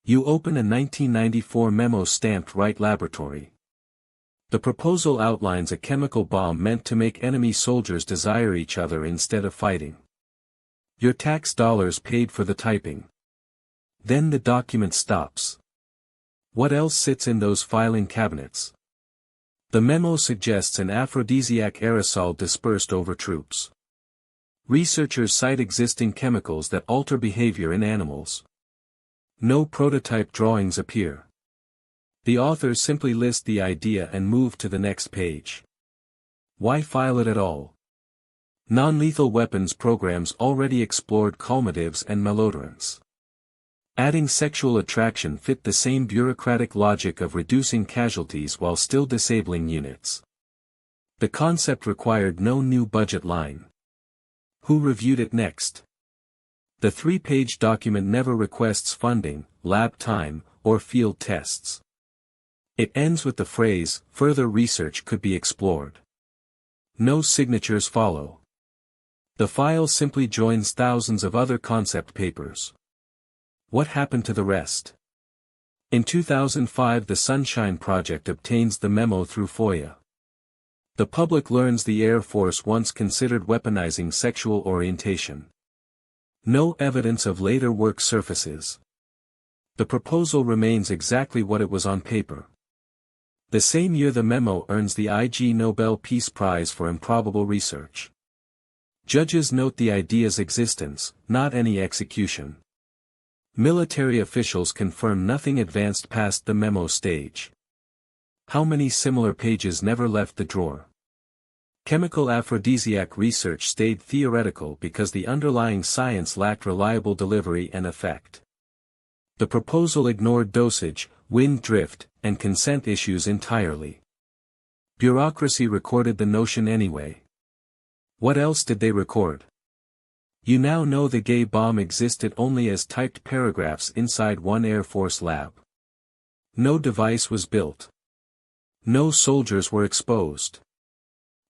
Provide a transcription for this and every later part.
You open a 1994 memo stamped Wright Laboratory. The proposal outlines a chemical bomb meant to make enemy soldiers desire each other instead of fighting. Your tax dollars paid for the typing. Then the document stops. What else sits in those filing cabinets? The memo suggests an aphrodisiac aerosol dispersed over troops. Researchers cite existing chemicals that alter behavior in animals. No prototype drawings appear. The authors simply list the idea and move to the next page. Why file it at all? Non-lethal weapons programs already explored calmatives and malodorants. Adding sexual attraction fit the same bureaucratic logic of reducing casualties while still disabling units. The concept required no new budget line. Who reviewed it next? The 3-page document never requests funding, lab time, or field tests. It ends with the phrase, "Further research could be explored." No signatures follow. The file simply joins thousands of other concept papers. What happened to the rest? In 2005, the Sunshine Project obtains the memo through FOIA. The public learns the Air Force once considered weaponizing sexual orientation. No evidence of later work surfaces. The proposal remains exactly what it was on paper. The same year the memo earns the Ig Nobel Peace Prize for improbable research. Judges note the idea's existence, not any execution. Military officials confirm nothing advanced past the memo stage. How many similar pages never left the drawer? Chemical aphrodisiac research stayed theoretical because the underlying science lacked reliable delivery and effect. The proposal ignored dosage, wind drift, and consent issues entirely. Bureaucracy recorded the notion anyway. What else did they record? You now know the gay bomb existed only as typed paragraphs inside one Air Force lab. No device was built. No soldiers were exposed.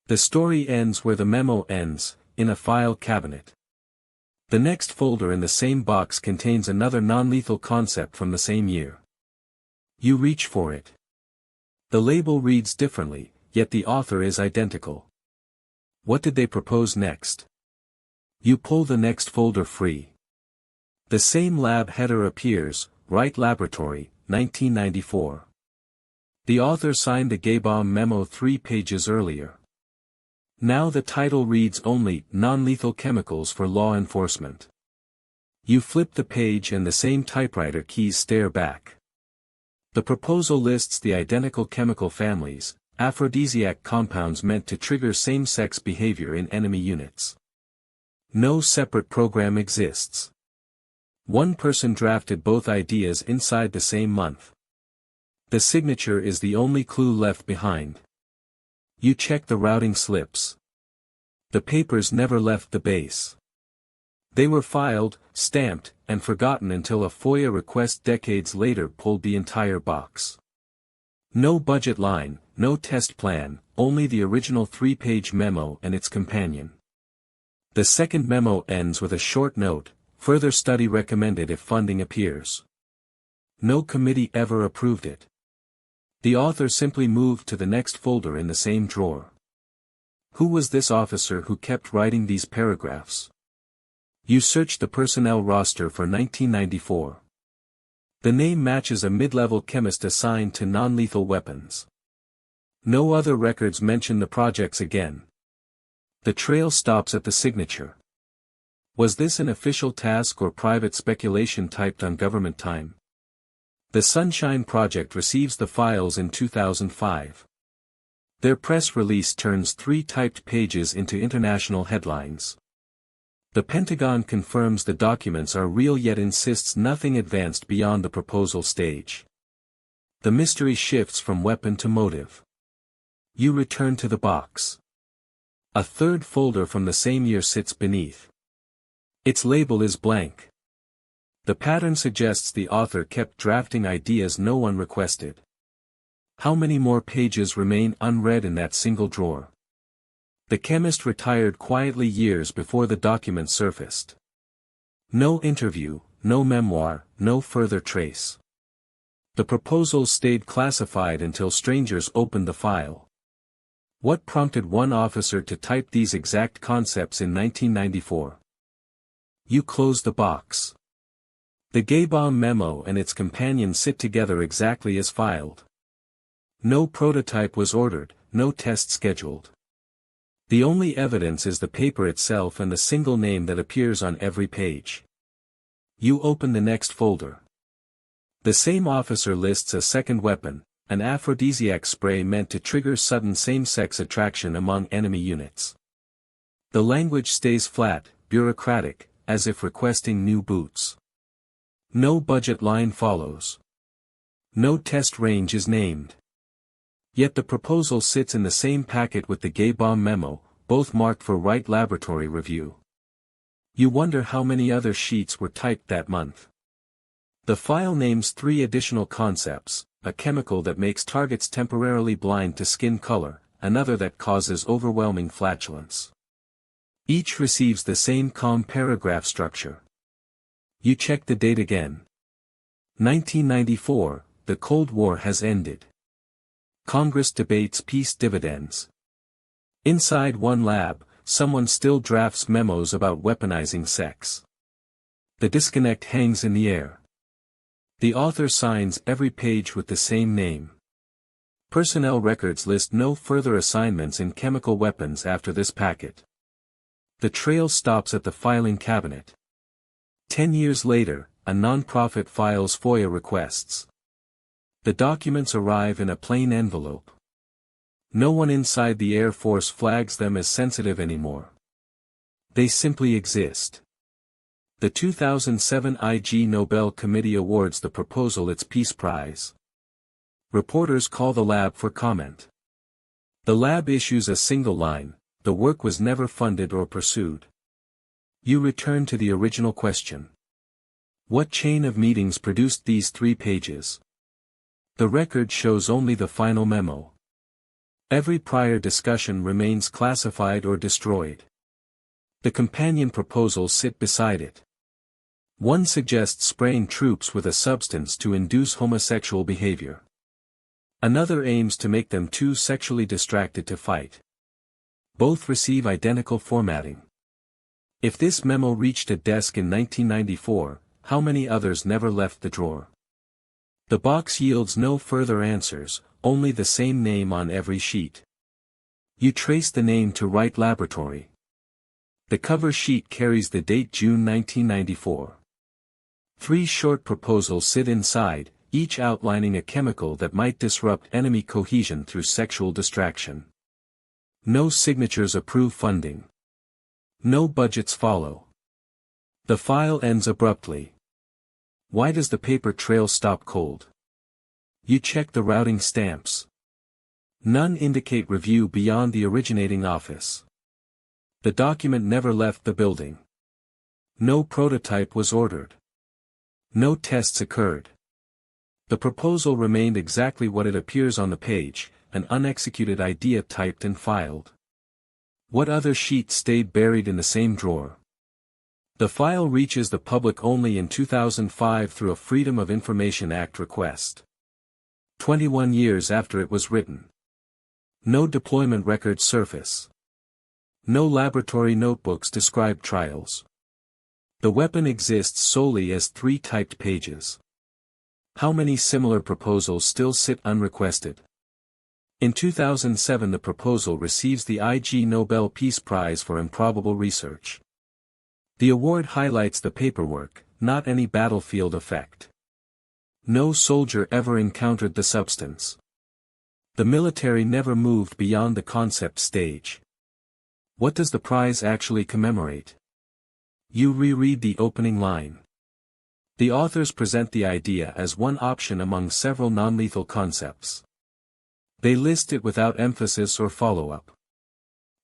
The story ends where the memo ends, in a file cabinet. The next folder in the same box contains another non-lethal concept from the same year. You reach for it. The label reads differently, yet the author is identical. What did they propose next? You pull the next folder free. The same lab header appears, Wright Laboratory, 1994. The author signed the gay bomb memo 3 pages earlier. Now the title reads only, Non-Lethal Chemicals for Law Enforcement. You flip the page and the same typewriter keys stare back. The proposal lists the identical chemical families, aphrodisiac compounds meant to trigger same-sex behavior in enemy units. No separate program exists. One person drafted both ideas inside the same month. The signature is the only clue left behind. You check the routing slips. The papers never left the base. They were filed, stamped, and forgotten until a FOIA request decades later pulled the entire box. No budget line, no test plan, only the original 3-page memo and its companion. The second memo ends with a short note, further study recommended if funding appears. No committee ever approved it. The author simply moved to the next folder in the same drawer. Who was this officer who kept writing these paragraphs? You search the personnel roster for 1994. The name matches a mid-level chemist assigned to non-lethal weapons. No other records mention the projects again. The trail stops at the signature. Was this an official task or private speculation typed on government time? The Sunshine Project receives the files in 2005. Their press release turns 3 typed pages into international headlines. The Pentagon confirms the documents are real yet insists nothing advanced beyond the proposal stage. The mystery shifts from weapon to motive. You return to the box. A third folder from the same year sits beneath. Its label is blank. The pattern suggests the author kept drafting ideas no one requested. How many more pages remain unread in that single drawer? The chemist retired quietly years before the document surfaced. No interview, no memoir, no further trace. The proposals stayed classified until strangers opened the file. What prompted one officer to type these exact concepts in 1994? You close the box. The gay bomb memo and its companion sit together exactly as filed. No prototype was ordered, no test scheduled. The only evidence is the paper itself and the single name that appears on every page. You open the next folder. The same officer lists a second weapon, an aphrodisiac spray meant to trigger sudden same-sex attraction among enemy units. The language stays flat, bureaucratic, as if requesting new boots. No budget line follows. No test range is named. Yet the proposal sits in the same packet with the gay bomb memo, both marked for Wright Laboratory review. You wonder how many other sheets were typed that month. The file names 3 additional concepts: a chemical that makes targets temporarily blind to skin color, another that causes overwhelming flatulence. Each receives the same calm paragraph structure. You check the date again. 1994, the Cold War has ended. Congress debates peace dividends. Inside one lab, someone still drafts memos about weaponizing sex. The disconnect hangs in the air. The author signs every page with the same name. Personnel records list no further assignments in chemical weapons after this packet. The trail stops at the filing cabinet. 10 years later, a nonprofit files FOIA requests. The documents arrive in a plain envelope. No one inside the Air Force flags them as sensitive anymore. They simply exist. The 2007 Ig Nobel Committee awards the proposal its Peace Prize. Reporters call the lab for comment. The lab issues a single line: the work was never funded or pursued. You return to the original question. What chain of meetings produced these 3 pages? The record shows only the final memo. Every prior discussion remains classified or destroyed. The companion proposals sit beside it. One suggests spraying troops with a substance to induce homosexual behavior. Another aims to make them too sexually distracted to fight. Both receive identical formatting. If this memo reached a desk in 1994, how many others never left the drawer? The box yields no further answers, only the same name on every sheet. You trace the name to Wright Laboratory. The cover sheet carries the date June 1994. 3 short proposals sit inside, each outlining a chemical that might disrupt enemy cohesion through sexual distraction. No signatures approve funding. No budgets follow. The file ends abruptly. Why does the paper trail stop cold? You check the routing stamps. None indicate review beyond the originating office. The document never left the building. No prototype was ordered. No tests occurred. The proposal remained exactly what it appears on the page, an unexecuted idea typed and filed. What other sheet stayed buried in the same drawer? The file reaches the public only in 2005 through a Freedom of Information Act request. 21 years after it was written. No deployment records surface. No laboratory notebooks describe trials. The weapon exists solely as 3 typed pages. How many similar proposals still sit unrequested? In 2007 the proposal receives the Ig Nobel Peace Prize for improbable research. The award highlights the paperwork, not any battlefield effect. No soldier ever encountered the substance. The military never moved beyond the concept stage. What does the prize actually commemorate? You reread the opening line. The authors present the idea as one option among several non-lethal concepts. They list it without emphasis or follow-up.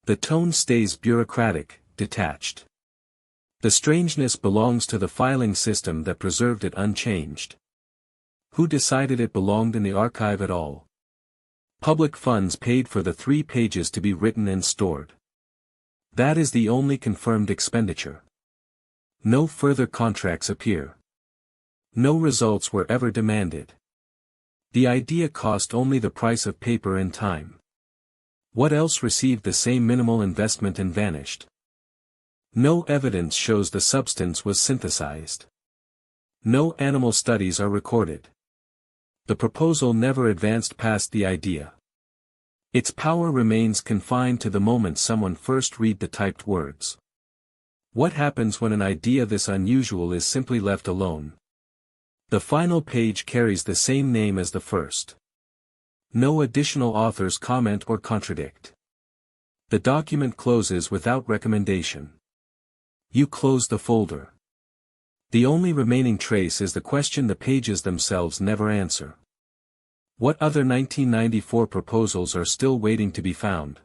The tone stays bureaucratic, detached. The strangeness belongs to the filing system that preserved it unchanged. Who decided it belonged in the archive at all? Public funds paid for the 3 pages to be written and stored. That is the only confirmed expenditure. No further contracts appear. No results were ever demanded. The idea cost only the price of paper and time. What else received the same minimal investment and vanished? No evidence shows the substance was synthesized. No animal studies are recorded. The proposal never advanced past the idea. Its power remains confined to the moment someone first read the typed words. What happens when an idea this unusual is simply left alone? The final page carries the same name as the first. No additional authors comment or contradict. The document closes without recommendation. You close the folder. The only remaining trace is the question the pages themselves never answer. What other 1994 proposals are still waiting to be found?